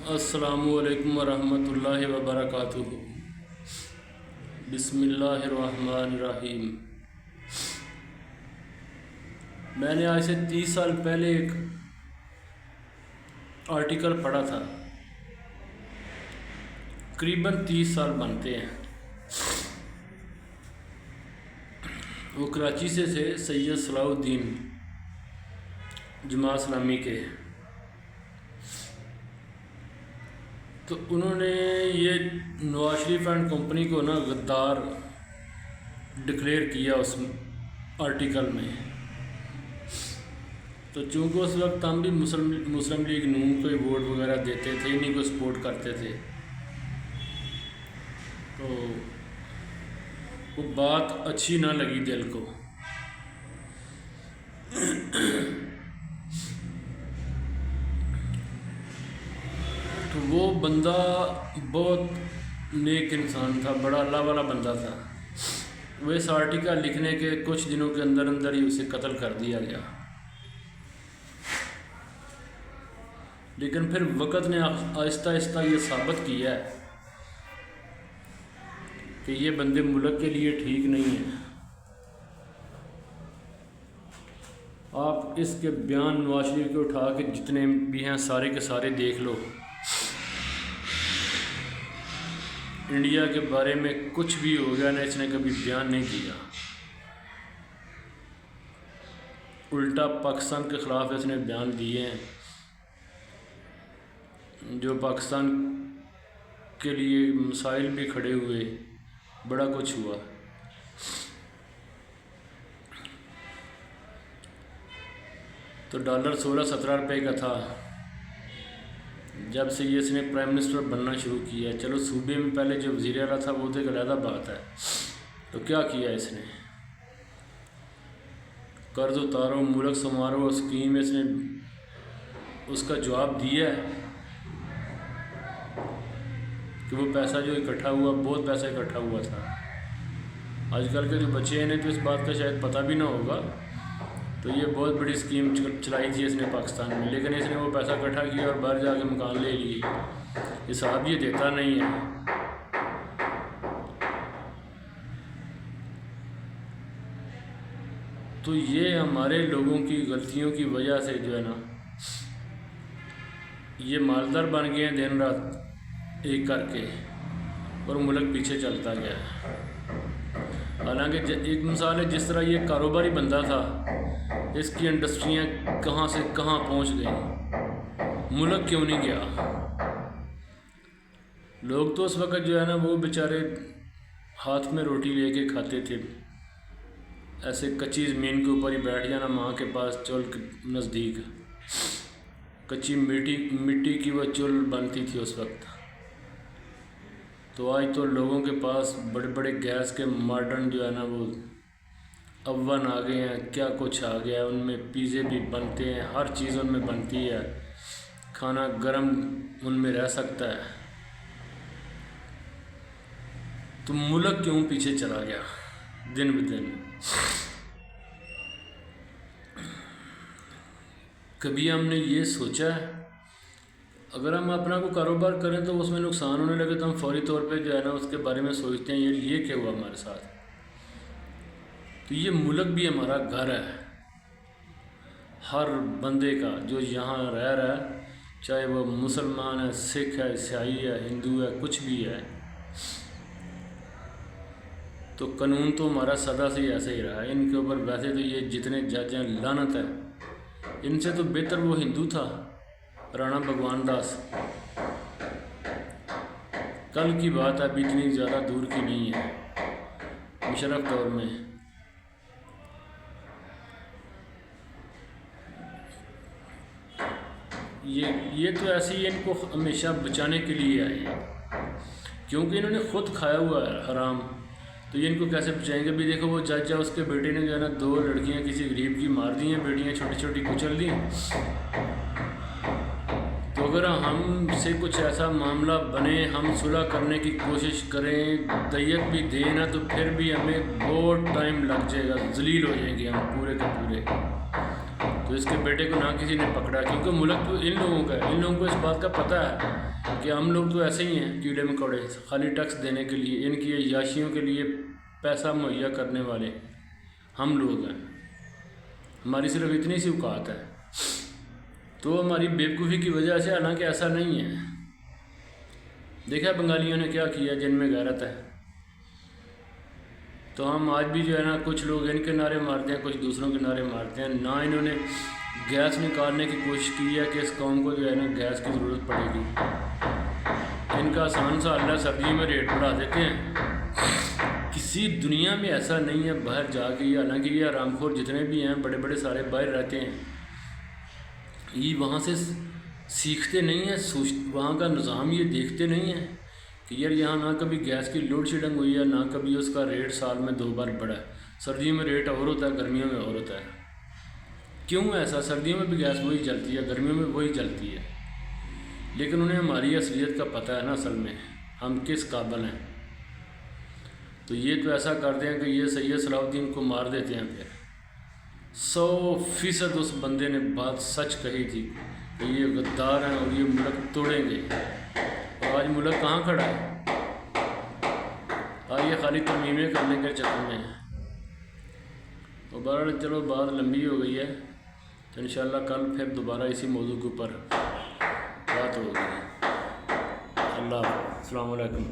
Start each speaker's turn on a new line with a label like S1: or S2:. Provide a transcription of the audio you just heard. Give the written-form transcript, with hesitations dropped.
S1: السلام علیکم ورحمۃ اللہ وبرکاتہ۔ بسم اللہ الرحمن الرحیم۔ میں نے آج سے 30 سال پہلے ایک آرٹیکل پڑھا تھا، قریباً 30 سال بنتے ہیں۔ وہ کراچی سے تھے، سید صلاح الدین جماعت اسلامی کے۔ تو انہوں نے یہ نواز شریف اینڈ کمپنی کو غدار ڈکلیئر کیا اس آرٹیکل میں۔ تو چونکہ اس وقت ہم بھی مسلم لیگ نون کو ووٹ وغیرہ دیتے تھے، انہیں کو سپورٹ کرتے تھے، تو وہ بات اچھی نہ لگی دل کو۔ تو وہ بندہ بہت نیک انسان تھا، بڑا اللہ والا بندہ تھا۔ وہ اس آرٹیکل لکھنے کے کچھ دنوں کے اندر ہی اسے قتل کر دیا گیا۔ لیکن پھر وقت نے آہستہ آہستہ یہ ثابت کیا ہے کہ یہ بندے ملک کے لیے ٹھیک نہیں ہیں۔ آپ اس کے بیان نواز شریف کو اٹھا کے جتنے بھی ہیں سارے کے سارے دیکھ لو، انڈیا کے بارے میں کچھ بھی ہو گیا نا، اس نے کبھی بیان نہیں دیا۔ الٹا پاکستان کے خلاف اس نے بیان دیے ہیں، جو پاکستان کے لیے مسائل بھی کھڑے ہوئے، بڑا کچھ ہوا۔ تو ڈالر 16-17 روپے کا تھا جب سے یہ اس نے پرائم منسٹر بننا شروع کیا۔ چلو صوبے میں پہلے جو وزیر اعلیٰ تھا وہ تو ایک علیحدہ بات ہے، تو کیا کیا اس نے؟ قرض اتارو، ملک سنوارو اسکیم اس نے اس کا جواب دیا ہے کہ وہ پیسہ جو اکٹھا ہوا، بہت پیسہ اکٹھا ہوا تھا۔ آج کل کے جو بچے ہیں انہیں تو اس بات کا شاید پتہ بھی نہ ہوگا۔ تو یہ بہت بڑی اسکیم چلائی تھی اس نے پاکستان میں، لیکن اس نے وہ پیسہ اکٹھا کیا اور باہر جا کے مکان لے لیے۔ حساب یہ دیتا نہیں ہے۔ تو یہ ہمارے لوگوں کی غلطیوں کی وجہ سے جو ہے نا، یہ مالدار بن گئے ہیں دن رات ایک کر کے، اور ملک پیچھے چلتا گیا ہے۔ حالانکہ ایک مثال ہے، جس طرح یہ کاروباری بندہ تھا، اس کی انڈسٹریاں کہاں سے کہاں پہنچ گئیں، ملک کیوں نہیں گیا؟ لوگ تو اس وقت جو ہے نا وہ بیچارے ہاتھ میں روٹی لے کے کھاتے تھے، ایسے کچی زمین کے اوپر ہی بیٹھ جانا، ماں کے پاس چول کے نزدیک، کچی مٹی کی وہ چول بنتی تھی اس وقت۔ تو آج تو لوگوں کے پاس بڑے بڑے گیس کے ماڈرن جو ہے نا وہ اوون آ گئے ہیں، کیا کچھ آ گیا ہے، ان میں پیزے بھی بنتے ہیں، ہر چیز ان میں بنتی ہے، کھانا گرم ان میں رہ سکتا ہے۔ تو ملک کیوں پیچھے چلا گیا دن بدن؟ کبھی ہم نے یہ سوچا ہے اگر ہم اپنا کوئی کاروبار کریں تو اس میں نقصان ہونے لگے تو ہم فوری طور پہ جو ہے نا اس کے بارے میں سوچتے ہیں یار یہ کیا ہوا ہمارے ساتھ؟ تو یہ ملک بھی ہمارا گھر ہے، ہر بندے کا جو یہاں رہ رہا ہے، چاہے وہ مسلمان ہے، سکھ ہے، عیسائی ہے، ہندو ہے، کچھ بھی ہے۔ تو قانون تو ہمارا سدا سے ہی ایسا ہی رہا ہے۔ ان کے اوپر ویسے تو یہ جتنے جج ہیں لعنت ہے، ان سے تو بہتر وہ ہندو تھا، رانا بھگوان داس۔ کل کی بات ہے، ابھی اتنی زیادہ دور کی نہیں ہے، مشرف دور میں۔ یہ تو ایسے ہی ان کو ہمیشہ بچانے کے لیے آئے ہیں، کیونکہ انہوں نے خود کھایا ہوا ہے حرام، تو یہ ان کو کیسے بچائیں گے؟ ابھی دیکھو وہ جج ہے، اس کے بیٹے نے جو ہے نا 2 لڑکیاں کسی غریب کی مار دی ہیں، بیٹیاں چھوٹی چھوٹی کچل دی۔ تو اگر ہم سے کچھ ایسا معاملہ بنے، ہم صلح کرنے کی کوشش کریں، دیت بھی دیں نا، تو پھر بھی ہمیں بہت ٹائم لگ جائے گا، ذلیل ہو جائیں گے ہم پورے کے پورے۔ تو اس کے بیٹے کو نہ کسی نے پکڑا، کیونکہ ملک تو ان لوگوں کا ہے، ان لوگوں کو اس بات کا پتہ ہے کہ ہم لوگ تو ایسے ہی ہیں کیڑے مکوڑے، خالی ٹیکس دینے کے لیے، ان کی عیاشیوں کے لیے پیسہ مہیا کرنے والے ہم لوگ ہیں، ہماری صرف اتنی سی اوقات ہے۔ تو ہماری بیوقوفی کی وجہ سے، حالانکہ ایسا نہیں ہے۔ دیکھا بنگالیوں نے کیا کیا جن میں غیرت ہے۔ تو ہم آج بھی جو ہے نا، کچھ لوگ ان کے نعرے مارتے ہیں، کچھ دوسروں کے نعرے مارتے ہیں۔ نہ انہوں نے گیس نکالنے کی کوشش کی ہے کہ اس قوم کو جو ہے نا گیس کی ضرورت پڑے گی۔ ان کا آسان سا حل ہے، سردیوں میں ریٹ بڑھا دیتے ہیں۔ کسی دنیا میں ایسا نہیں ہے باہر جا کے، حالانکہ یہ حرام خور جتنے بھی ہیں بڑے بڑے سارے باہر رہتے ہیں، یہ وہاں سے سیکھتے نہیں ہیں، وہاں کا نظام یہ دیکھتے نہیں ہیں کہ یار یہاں نہ کبھی گیس کی لوڈ شیڈنگ ہوئی ہے، نہ کبھی اس کا ریٹ سال میں 2 بار بڑھا ہے۔ سردیوں میں ریٹ اور ہوتا ہے، گرمیوں میں اور ہوتا ہے۔ کیوں ایسا؟ سردیوں میں بھی گیس وہی چلتی ہے، گرمیوں میں وہی چلتی ہے، لیکن انہیں ہماری اصلیت کا پتہ ہے نا، اصل میں ہم کس قابل ہیں۔ تو یہ تو ایسا کرتے ہیں کہ یہ سید صلاح الدین کو مار دیتے ہیں۔ پھر 100% اس بندے نے بات سچ کہی تھی کہ یہ غدار ہیں اور یہ ملک توڑیں گے، اور آج ملک کہاں کھڑا ہے؟ آج یہ خالی ترمیمیں کرنے کے چکر میں ہیں۔ تو بہرحال چلو بات لمبی ہو گئی ہے، تو انشاءاللہ کل پھر دوبارہ اسی موضوع کے اوپر بات ہوگی۔ اللہ حافظ، السلام علیکم۔